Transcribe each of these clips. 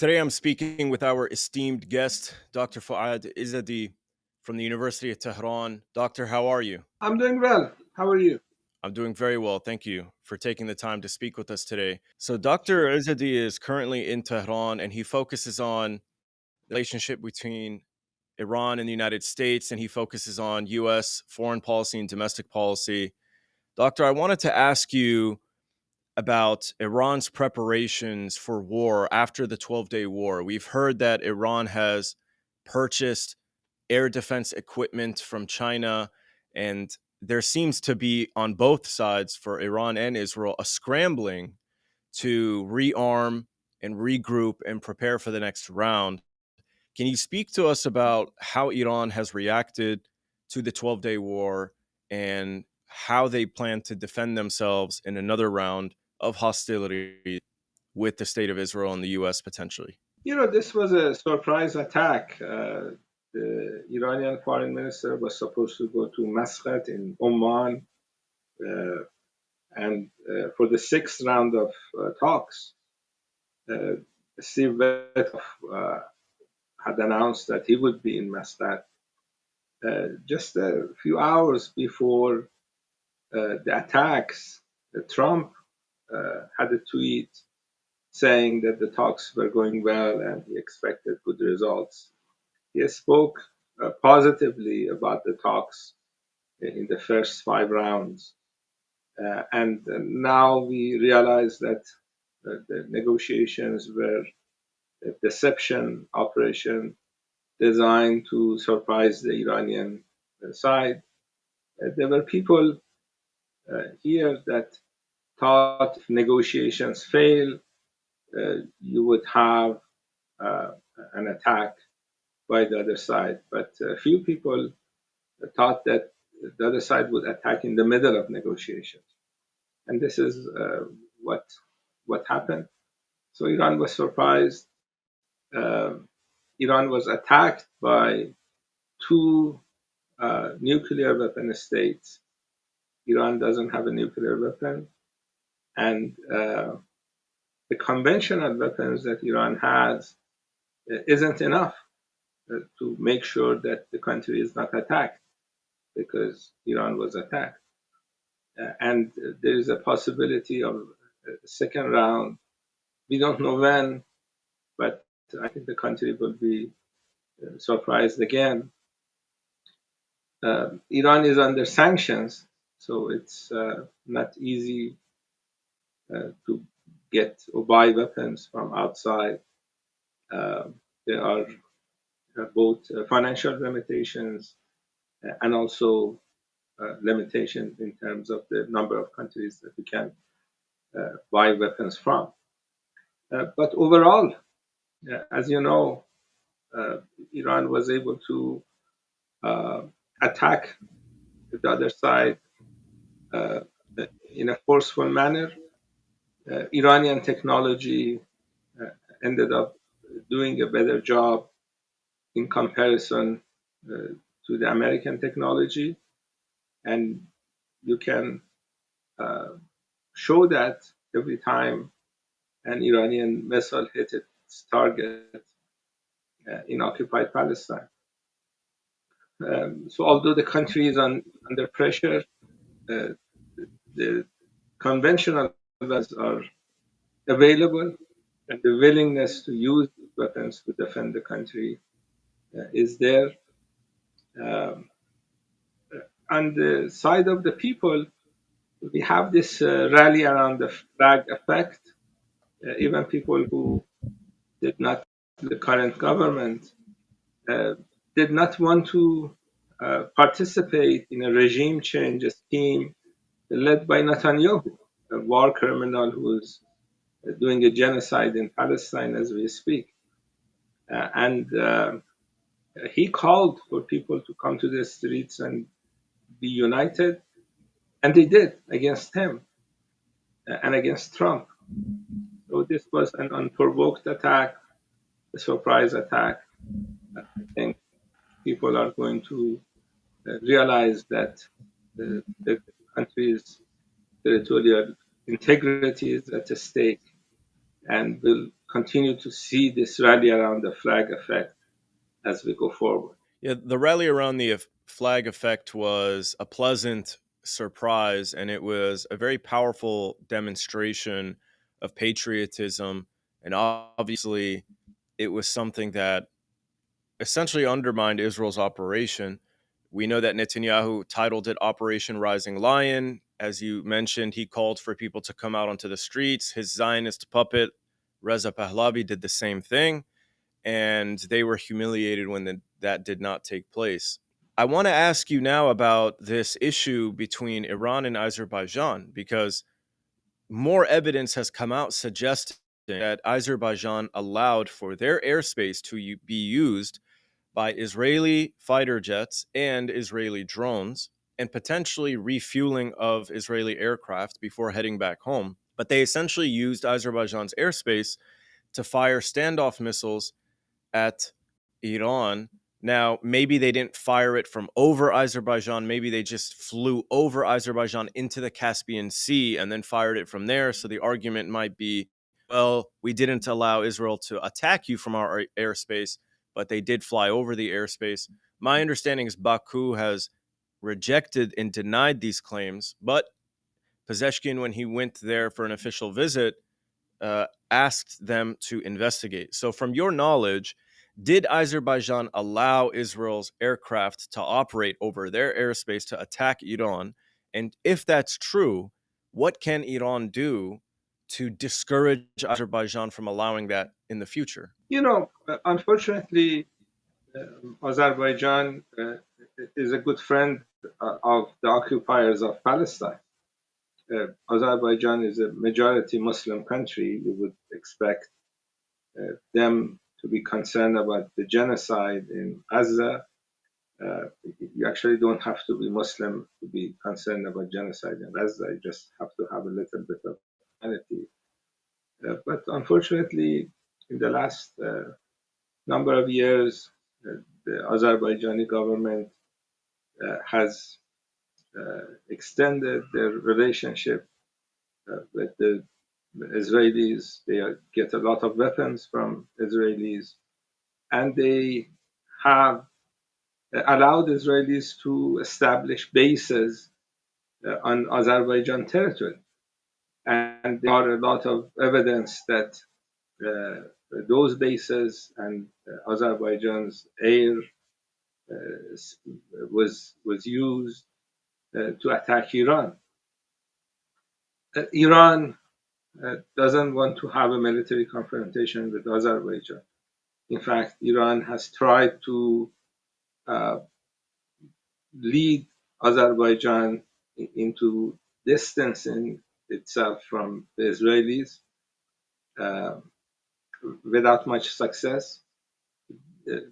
Today I'm speaking with our esteemed guest, Dr. Foad Izadi from the University of Tehran. Doctor, how are you? I'm doing well. How are you? I'm doing very well. Thank you for taking the time to speak with us today. So, Dr. Izadi is currently in Tehran and he focuses on the relationship between Iran and the United States, and he focuses on US foreign policy and domestic policy. Doctor, I wanted to ask you about Iran's preparations for war after the 12-day war. We've heard that Iran has purchased air defense equipment from China, and there seems to be on both sides for Iran and Israel a scrambling to rearm and regroup and prepare for the next round. Can you speak to us about how Iran has reacted to the 12-day war and how they plan to defend themselves in another round of hostility with the state of Israel and the US potentially? This was a surprise attack. The Iranian foreign minister was supposed to go to Muscat in Oman and for the sixth round of talks. Uh, Steve Witkoff had announced that he would be in Muscat just a few hours before the attacks. Trump had a tweet saying that the talks were going well and he expected good results. He spoke positively about the talks in the first five rounds. And now we realize that the negotiations were a deception operation designed to surprise the Iranian side. There were people here that thought if negotiations fail, you would have uh, an attack by the other side. But a few people thought that the other side would attack in the middle of negotiations, and this is what happened. So Iran was surprised. Um Iran was attacked by two nuclear weapon states. Iran doesn't have a nuclear weapon, and the conventional weapons that Iran has isn't enough to make sure that the country is not attacked because Iran was attacked. And there is a possibility of a second round. We don't know when, but I think the country will be surprised again. Iran is under sanctions, so it's not easy to get or buy weapons from outside. There are both financial limitations and also limitations in terms of the number of countries that we can buy weapons from. But overall, as you know, uh, Iran was able to uh, attack the other side uh, in a forceful manner. Iranian technology uh, ended up doing a better job in comparison to the American technology, and you can uh, show that every time an Iranian missile hit its target in occupied Palestine. So, although the country is under pressure, uh, the conventional weapons are available, and the willingness to use weapons to defend the country is there. Um, on the side of the people, we have this rally around the flag effect. Even people who did not the current government uh, did not want to participate in a regime change scheme led by Netanyahu, a war criminal who is doing a genocide in Palestine as we speak. And he called for people to come to the streets and be united, and they did against him and against Trump. So this was an unprovoked attack, a surprise attack. I think people are going to realize that the country's territorial integrity is at stake and will continue to see this rally around the flag effect as we go forward. Yeah, the rally around the flag effect was a pleasant surprise, and it was a very powerful demonstration of patriotism. And obviously, it was something that essentially undermined Israel's operation. We know that Netanyahu titled it Operation Rising Lion. As you mentioned, he called for people to come out onto the streets. His Zionist puppet, Reza Pahlavi, did the same thing, and they were humiliated when that did not take place. I want to ask you now about this issue between Iran and Azerbaijan, because more evidence has come out suggesting that Azerbaijan allowed for their airspace to be used by Israeli fighter jets and Israeli drones, and potentially refueling of Israeli aircraft before heading back home. But they essentially used Azerbaijan's airspace to fire standoff missiles at Iran. Now, maybe they didn't fire it from over Azerbaijan. Maybe they just flew over Azerbaijan into the Caspian Sea and then fired it from there. So the argument might be, well, we didn't allow Israel to attack you from our airspace, but they did fly over the airspace. My understanding is Baku has rejected and denied these claims, but Pezeshkian, when he went there for an official visit, asked them to investigate. So, from your knowledge, did Azerbaijan allow Israel's aircraft to operate over their airspace to attack Iran? And if that's true, what can Iran do to discourage Azerbaijan from allowing that in the future? Unfortunately, Azerbaijan is a good friend of the occupiers of Palestine. Azerbaijan is a majority Muslim country. You would expect them to be concerned about the genocide in Gaza. You actually don't have to be Muslim to be concerned about genocide in Gaza. You just have to have a little bit of humanity. But unfortunately, in the last number of years, the Azerbaijani government has extended their relationship with the Israelis. They get a lot of weapons from Israelis, and they have allowed Israelis to establish bases on Azerbaijan territory. And there are a lot of evidence that those bases and Azerbaijan's air was used to attack Iran. Iran doesn't want to have a military confrontation with Azerbaijan. In fact, Iran has tried to uh, lead Azerbaijan into distancing itself from the Israelis uh, without much success.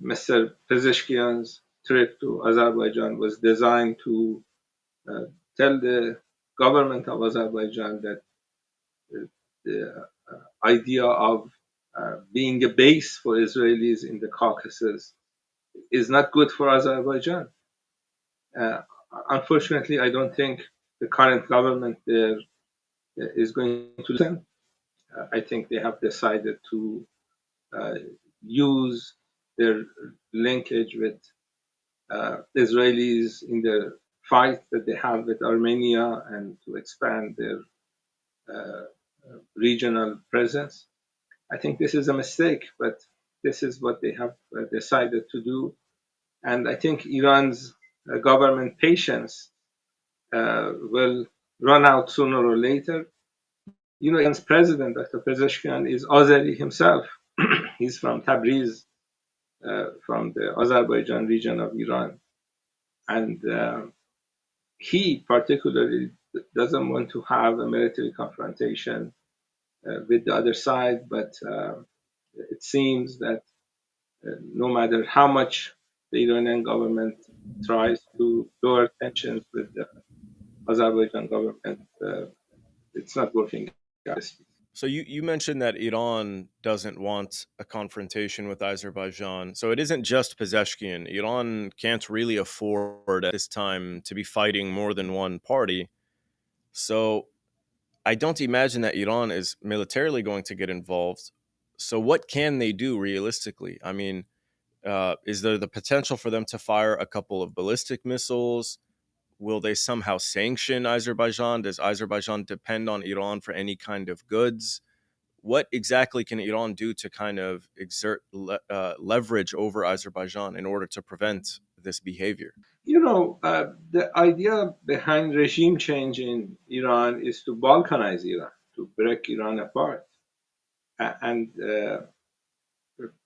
Mr. Pezeshkian's trip to Azerbaijan was designed to uh, tell the government of Azerbaijan that the idea of being a base for Israelis in the Caucasus is not good for Azerbaijan. Uh, Unfortunately, I don't think the current government there is going to listen. I think they have decided to uh, use their linkage with Israelis in the fight that they have with Armenia and to expand their uh, regional presence. I think this is a mistake, but this is what they have decided to do. And I think Iran's government patience will run out sooner or later. Iran's president, Dr. Pezeshkian, is Azeri himself. He's from Tabriz, from the Azerbaijan region of Iran. And he particularly doesn't want to have a military confrontation with the other side, but it seems that no matter how much the Iranian government tries to lower tensions with the Azerbaijan government, it's not working out. So you mentioned that Iran doesn't want a confrontation with Azerbaijan. So it isn't just Pezeshkian. Iran can't really afford at this time to be fighting more than one party. So I don't imagine that Iran is militarily going to get involved. So what can they do realistically? I mean, is there the potential for them to fire a couple of ballistic missiles? Will they somehow sanction Azerbaijan? Does Azerbaijan depend on Iran for any kind of goods? What exactly can Iran do to kind of exert leverage over Azerbaijan in order to prevent this behavior? The idea behind regime change in Iran is to balkanize Iran, to break Iran apart. And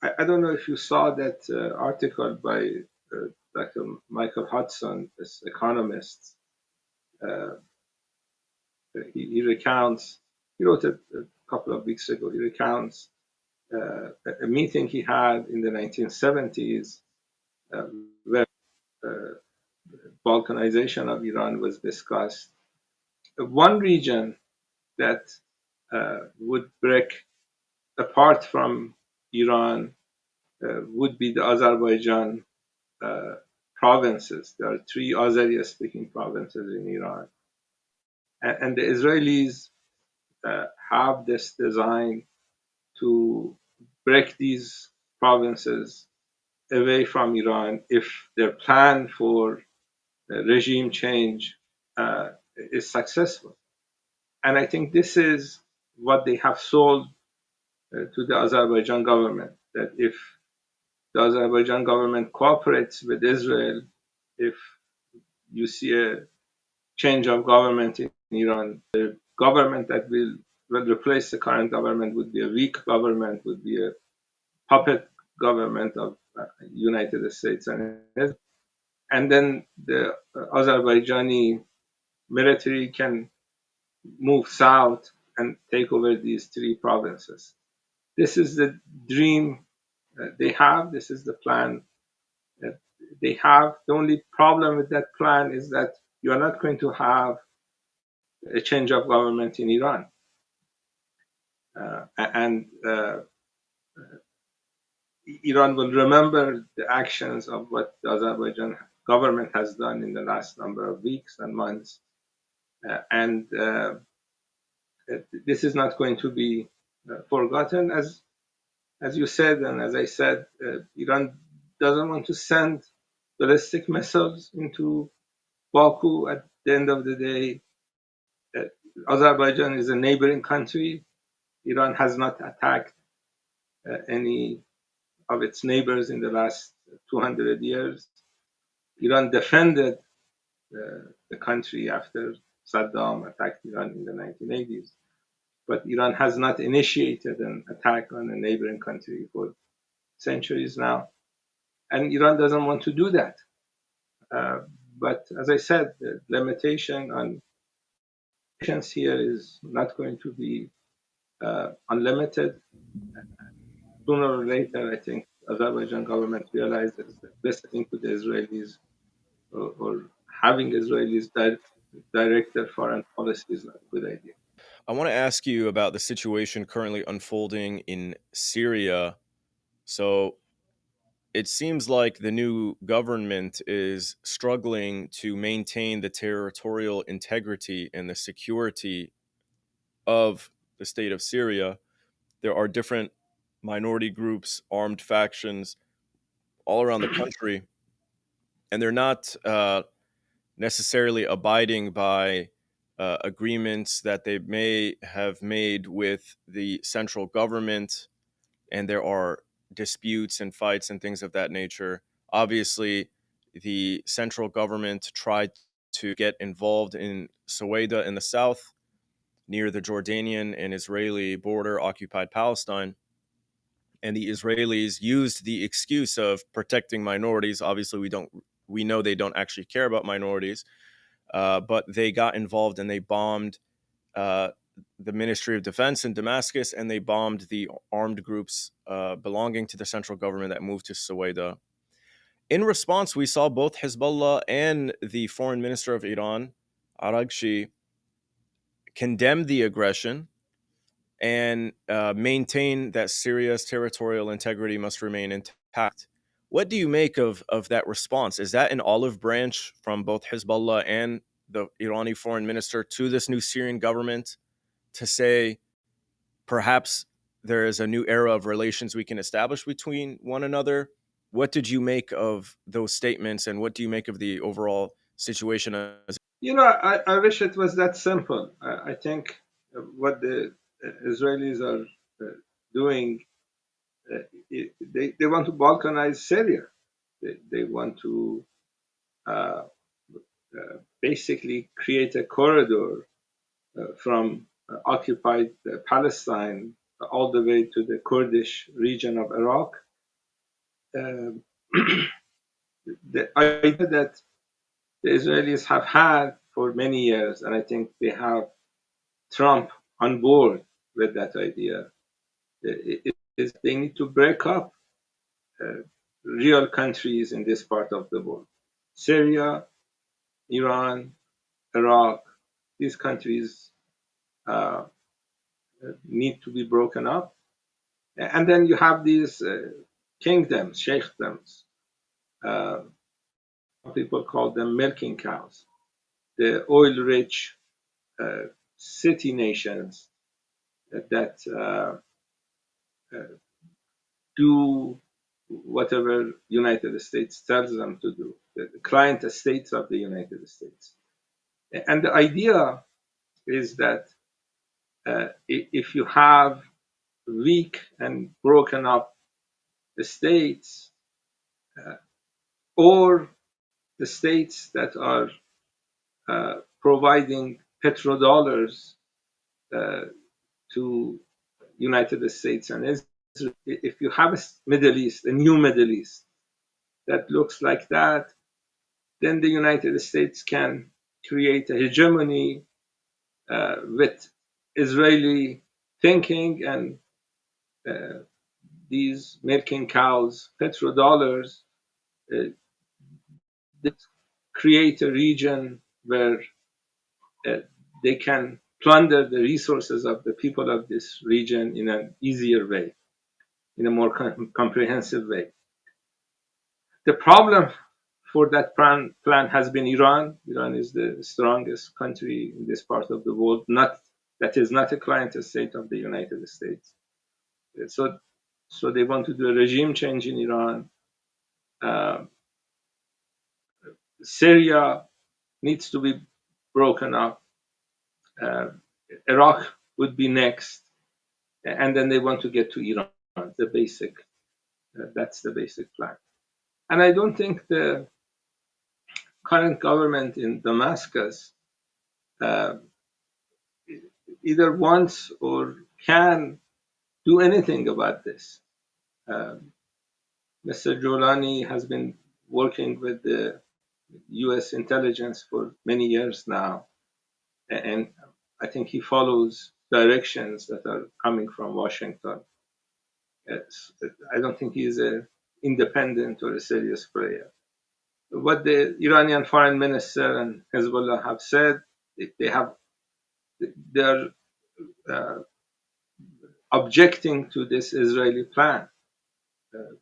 I don't know if you saw that article by Dr. Michael Hudson, this economist. Uh, he recounts, he wrote it a couple of weeks ago, he recounts a meeting he had in the 1970s uh, where uh, balkanization of Iran was discussed. One region that would break apart from Iran would be the Azerbaijan uh, provinces. There are three Azeri speaking provinces in Iran. And the Israelis have this design to break these provinces away from Iran if their plan for regime change is successful. And I think this is what they have sold to the Azerbaijan government, that if the Azerbaijan government cooperates with Israel, if you see a change of government in Iran, the government that will replace the current government would be a weak government, would be a puppet government of United States and Israel. And then the Azerbaijani military can move south and take over these three provinces. This is the dream they have. This is the plan that they have. The only problem with that plan is that you are not going to have a change of government in Iran. And Iran will remember the actions of what the Azerbaijan government has done in the last number of weeks and months. And this is not going to be forgotten. As you said, and as I said, Iran doesn't want to send ballistic missiles into Baku. At the end of the day, uh, Azerbaijan is a neighboring country. Iran has not attacked any of its neighbors in the last 200 years. Iran defended the country after Saddam attacked Iran in the 1980s. But Iran has not initiated an attack on a neighboring country for centuries now. And Iran doesn't want to do that. Uh, but as I said, the limitation on patience here is not going to be unlimited. Sooner or later, I think Azerbaijan government realizes that listening to the Israelis or having Israelis direct their foreign policy is not a good idea. I want to ask you about the situation currently unfolding in Syria. So it seems like the new government is struggling to maintain the territorial integrity and the security of the state of Syria. There are different minority groups, armed factions all around the country, and they're not necessarily abiding by agreements that they may have made with the central government, and there are disputes and fights and things of that nature. Obviously, the central government tried to get involved in Suwaida in the south, near the Jordanian and Israeli border, occupied Palestine. And the Israelis used the excuse of protecting minorities. Obviously, we know they don't actually care about minorities, but they got involved and they bombed uh, the Ministry of Defense in Damascus, and they bombed the armed groups belonging to the central government that moved to Suwaida. In response, we saw both Hezbollah and the foreign minister of Iran, Araghchi, condemn the aggression and maintain that Syria's territorial integrity must remain intact. What do you make of that response? Is that an olive branch from both Hezbollah and the Irani foreign minister to this new Syrian government to say perhaps there is a new era of relations we can establish between one another. What did you make of those statements, and what do you make of the overall situation? I wish it was that simple. I think what the Israelis are doing, they want to balkanize Syria. They want to uh, basically create a corridor from occupied Palestine all the way to the Kurdish region of Iraq. Um, the idea that the Israelis have had for many years, and I think they have Trump on board with that idea, is they need to break up uh, real countries in this part of the world. Syria, Iran, Iraq, these countries uh, need to be broken up. And then you have these kingdoms, sheikdoms. Uh, People call them milking cows. The oil rich city nations that uh, do whatever United States tells them to do, the client states of the United States. And the idea is that if you have weak and broken up states, uh, or the states that are providing petrodollars uh, to United States and Israel, if you have a Middle East, a new Middle East that looks like that, then the United States can create a hegemony with Israeli thinking, and uh, these milking cows, petrodollars, uh, that create a region where uh, they can plunder the resources of the people of this region in an easier way, in a more comprehensive way. The problem for that plan has been Iran. Iran is the strongest country in this part of the world, not that is not a client state of the United States. So, so they want to do a regime change in Iran. Uh, Syria needs to be broken up. Uh, Iraq would be next, and then they want to get to Iran. The basic, that's the basic plan. And I don't think the current government in Damascus uh, either wants or can do anything about this. Um, Mr. Jolani has been working with the U.S. intelligence for many years now, and I think he follows directions that are coming from Washington. I don't think he's an independent or a serious player. What the Iranian foreign minister and Hezbollah have said, they're uh, objecting to this Israeli plan. Uh,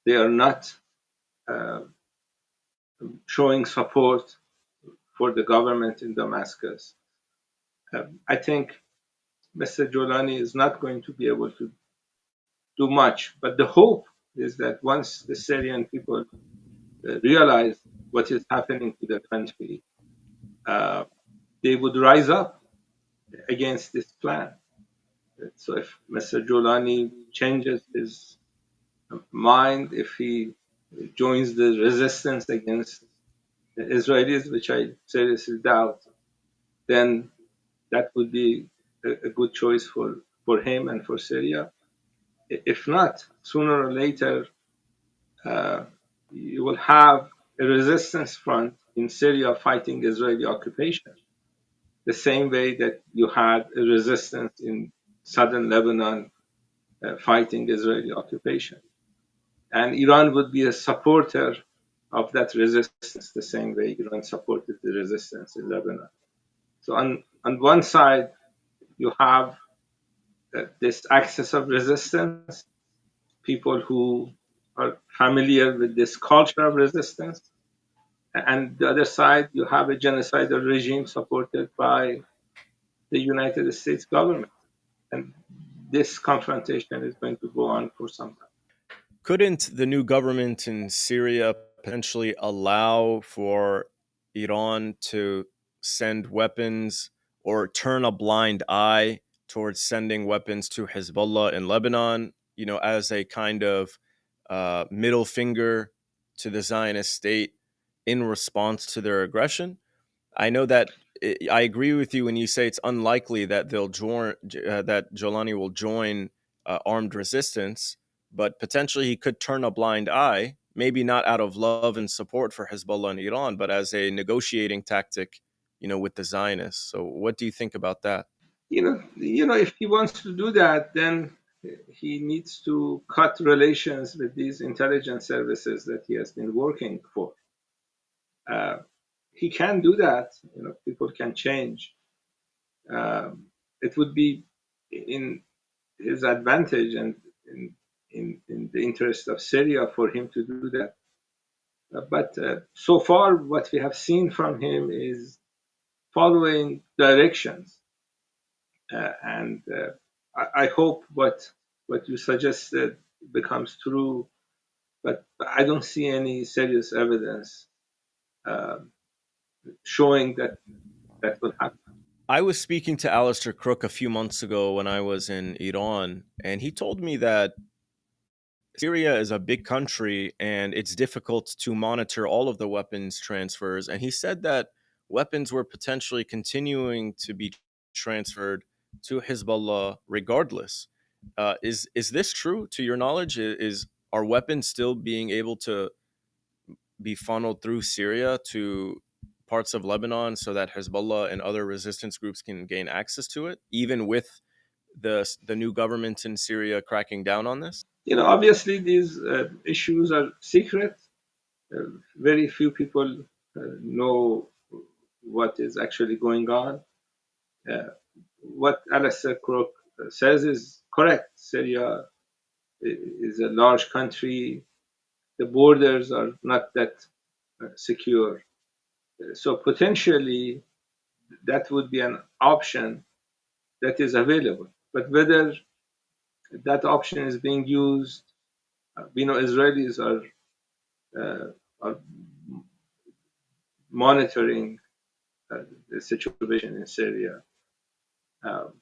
they are not uh, showing support for the government in Damascus. I think Mr. Jolani is not going to be able to do much, but the hope is that once the Syrian people realize what is happening to their country, uh, they would rise up against this plan. So if Mr. Jolani changes his mind, if he joins the resistance against the Israelis, which I seriously doubt, then that would be a good choice for him and for Syria. If not, sooner or later, uh, you will have a resistance front in Syria fighting Israeli occupation, the same way that you had a resistance in southern Lebanon fighting Israeli occupation. And Iran would be a supporter of that resistance, the same way Iran supported the resistance in Lebanon. So on one side, you have this axis of resistance, people who are familiar with this culture of resistance. And the other side, you have a genocidal regime supported by the United States government. And this confrontation is going to go on for some time. Couldn't the new government in Syria potentially allow for Iran to send weapons or turn a blind eye towards sending weapons to Hezbollah in Lebanon, as a kind of middle finger to the Zionist state in response to their aggression? I know that I agree with you when you say it's unlikely that they'll join that Jolani will join armed resistance, but potentially he could turn a blind eye, maybe not out of love and support for Hezbollah and Iran, but as a negotiating tactic, with the Zionists. So, what do you think about that? If he wants to do that, then he needs to cut relations with these intelligence services that he has been working for. Uh, he can do that. People can change. It would be in his advantage and in the interest of Syria for him to do that. But so far, what we have seen from him is following directions, and I hope what you suggested becomes true. But I don't see any serious evidence uh, showing that that will happen. I was speaking to Alistair Crook a few months ago when I was in Iran, and he told me that Syria is a big country and it's difficult to monitor all of the weapons transfers. And he said that weapons were potentially continuing to be transferred to Hezbollah regardless. Is this true to your knowledge? Is are weapons still being able to be funneled through Syria to parts of Lebanon so that Hezbollah and other resistance groups can gain access to it, even with the new government in Syria cracking down on this? Obviously, these issues are secret. Very few people know what is actually going on. Uh, what Alistair Crook says is correct. Syria is a large country. The borders are not that secure. So potentially that would be an option that is available. But whether that option is being used, we know Israelis are monitoring the situation in Syria. Um,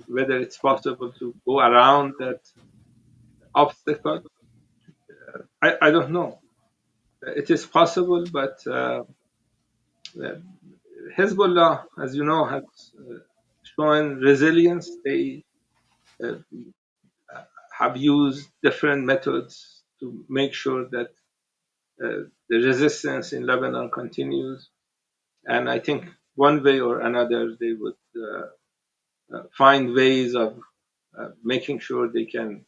whether it's possible to go around that obstacle, I don't know. It is possible, but Hezbollah, as you know, has shown resilience. They uh, have used different methods to make sure that the resistance in Lebanon continues. And I think one way or another, they would find ways of making sure they can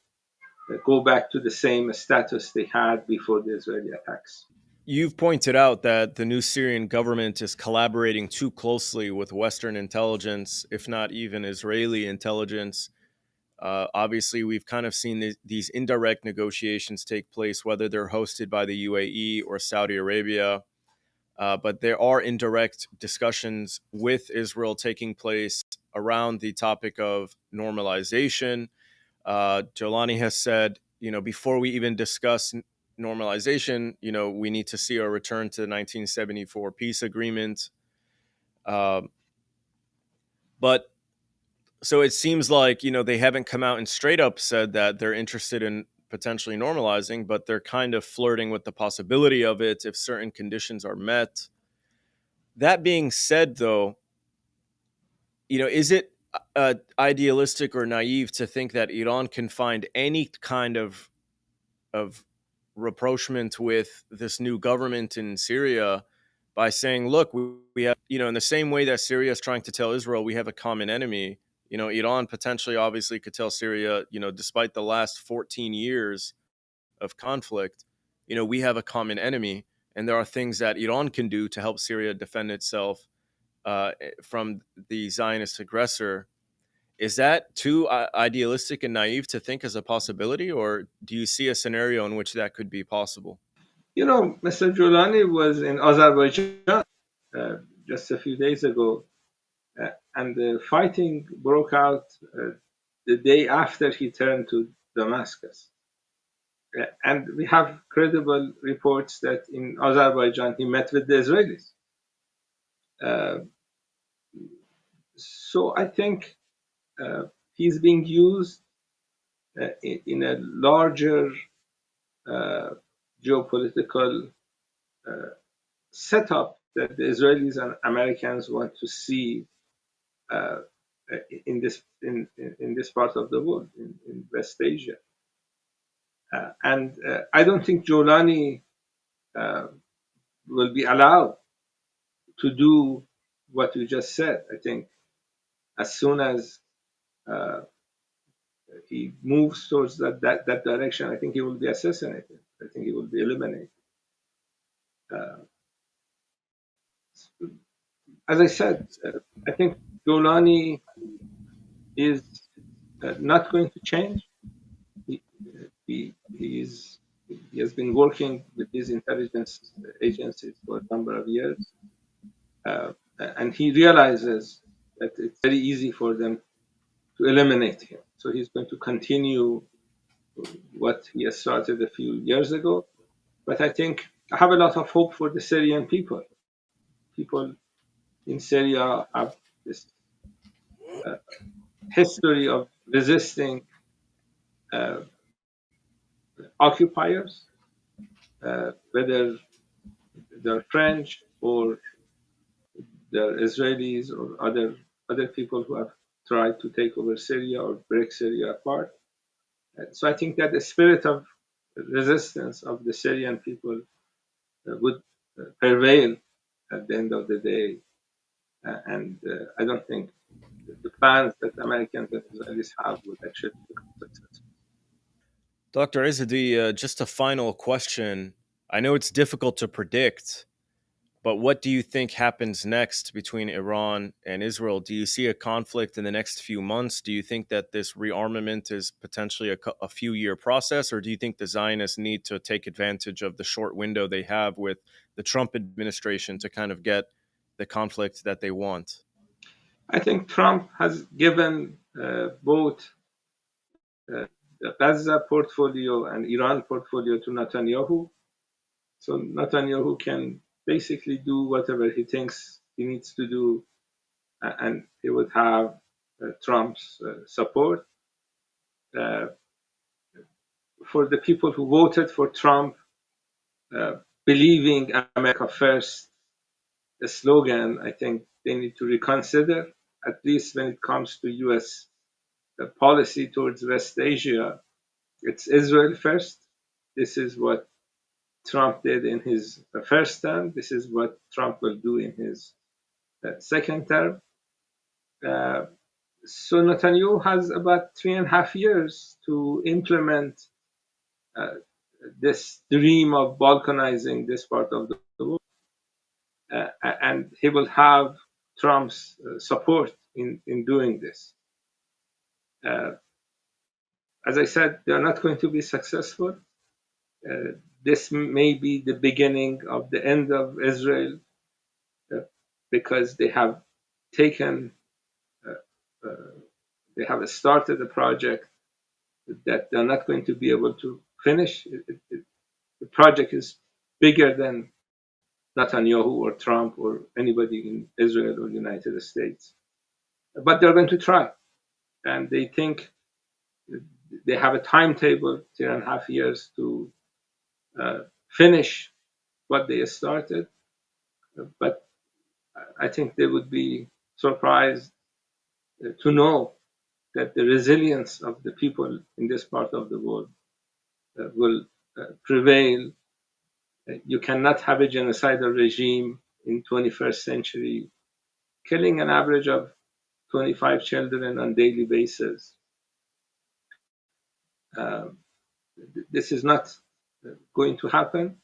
go back to the same status they had before the Israeli attacks. You've pointed out that the new Syrian government is collaborating too closely with Western intelligence, if not even Israeli intelligence. Obviously, we've kind of seen these indirect negotiations take place, whether they're hosted by the UAE or Saudi Arabia. But there are indirect discussions with Israel taking place around the topic of normalization. Jolani has said, before we even discuss normalization, we need to see a return to the 1974 peace agreement. Um, but so it seems like, they haven't come out and straight up said that they're interested in potentially normalizing, but they're kind of flirting with the possibility of it if certain conditions are met. That being said, though, is it idealistic or naive to think that Iran can find any kind of rapprochement with this new government in Syria by saying, look, we have, in the same way that Syria is trying to tell Israel we have a common enemy, Iran potentially obviously could tell Syria, despite the last 14 years of conflict, we have a common enemy. And there are things that Iran can do to help Syria defend itself from the Zionist aggressor. Is that too idealistic and naive to think as a possibility, or do you see a scenario in which that could be possible? Mr. Giuliani was in Azerbaijan uh, just a few days ago, and the fighting broke out the day after he turned to Damascus. And we have credible reports that in Azerbaijan he met with the Israelis. Uh, so I think he's being used in a larger uh, geopolitical uh, setup that the Israelis and Americans want to see uh, in this part of the world, in West Asia. And I don't think Jolani uh, will be allowed to do what you just said. I think as soon as uh, he moves towards that direction, I think he will be assassinated. I think he will be eliminated. Uh, as I said, I think Golani is not going to change. He, he has been working with these intelligence agencies for a number of years, uh, and he realizes that it's very easy for them to eliminate him. So he's going to continue what he has started a few years ago. But I think I have a lot of hope for the Syrian people. People in Syria have this uh, history of resisting uh, occupiers, whether they're French or they're Israelis or other people who have tried to take over Syria or break Syria apart. So I think that the spirit of resistance of the Syrian people would prevail at the end of the day. And I don't think the plans that Americans and Israelis have would actually become successful. Dr. Izadi, just a final question. I know it's difficult to predict, but what do you think happens next between Iran and Israel? Do you see a conflict in the next few months? Do you think that this rearmament is potentially a few year process, or do you think the Zionists need to take advantage of the short window they have with the Trump administration to kind of get the conflict that they want? I think Trump has given both the Gaza portfolio and Iran portfolio to Netanyahu. So Netanyahu can basically do whatever he thinks he needs to do, and he would have Trump's support. Uh, for the people who voted for Trump, uh, believing America first, the slogan, I think they need to reconsider, at least when it comes to US policy towards West Asia. It's Israel first. This is what Trump did in his first term. This is what Trump will do in his second term. Uh, so Netanyahu has about 3.5 years to implement uh, this dream of balkanizing this part of the world. And he will have Trump's support in doing this. Uh, as I said, they are not going to be successful. This may be the beginning of the end of Israel uh, because they have taken, uh, uh, they have started a project that they're not going to be able to finish. The project is bigger than Netanyahu or Trump or anybody in Israel or the United States. But they're going to try. And they think they have a timetable, 3.5 years, to uh, finish what they started. But I think they would be surprised to know that the resilience of the people in this part of the world will prevail. You cannot have a genocidal regime in 21st century, killing an average of 25 children on a daily basis. Um, this is not going to happen.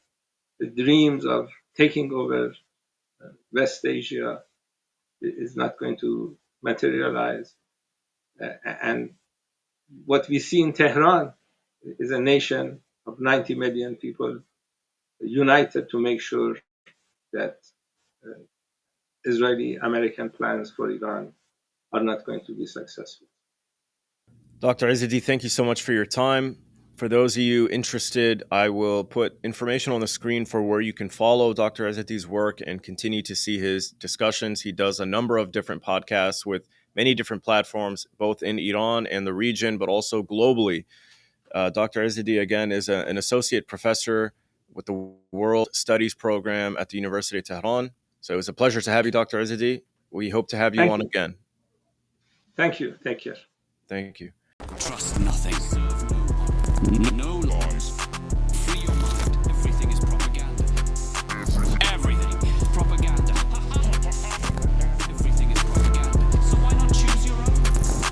The dreams of taking over West Asia is not going to materialize. And what we see in Tehran is a nation of 90 million people united to make sure that uh, Israeli American plans for Iran are not going to be successful. Dr. Izadi, thank you so much for your time. For those of you interested, I will put information on the screen for where you can follow Dr. Izadi's work and continue to see his discussions. He does a number of different podcasts with many different platforms, both in Iran and the region, but also globally. Dr. Izadi, again, is an associate professor with the World Studies program at the University of Tehran. So it was a pleasure to have you, Dr. Izadi. We hope to have you Thank on you. again. Thank you. Take care. Thank you. Trust nothing.